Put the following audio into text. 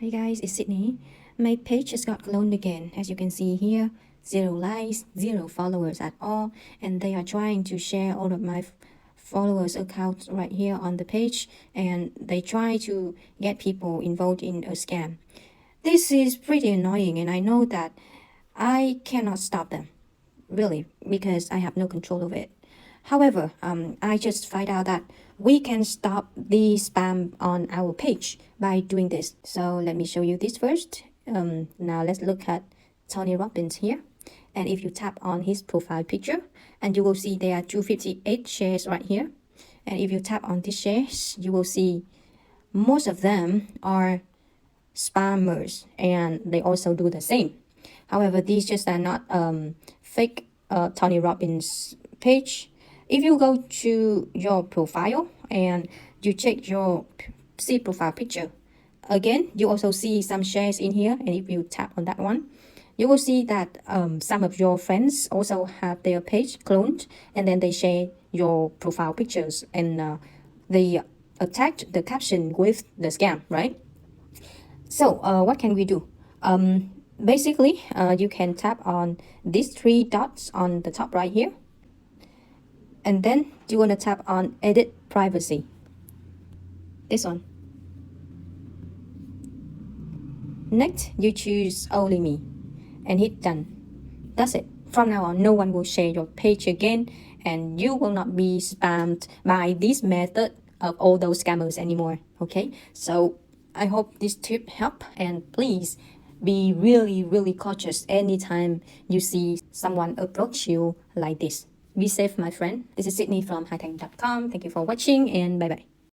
Hey guys, it's Sydney. My page just got cloned again. As you can see here, 0 likes, 0 followers at all, and they are trying to share all of my followers accounts right here on the page, and they try to get people involved in a scam. This is pretty annoying, and I know that I cannot stop them, really, because I have no control of it. However, I just find out that we can stop the spam on our page by doing this. So let me show you this first. Now let's look at Tony Robbins here. And if you tap on his profile picture, and you will see there are 258 shares right here. And if you tap on these shares, you will see most of them are spammers, and they also do the same. However, these just are not fake Tony Robbins page. If you go to your profile and you check your profile picture, again, you also see some shares in here. And if you tap on that one, you will see that some of your friends also have their page cloned, and then they share your profile pictures, and they attach the caption with the scam, right? So what can we do? Basically, you can tap on these 3 dots on the top right here, and then you want to tap on edit privacy, this one. Next, you choose only me and hit done. That's it. From now on, no one will share your page again, and you will not be spammed by this method of all those scammers anymore. Okay, so I hope this tip help, and please be really cautious anytime you see someone approach you like this. Be safe, my friend. This is Sydney from hithanhdotcom. Thank you for watching, and bye bye.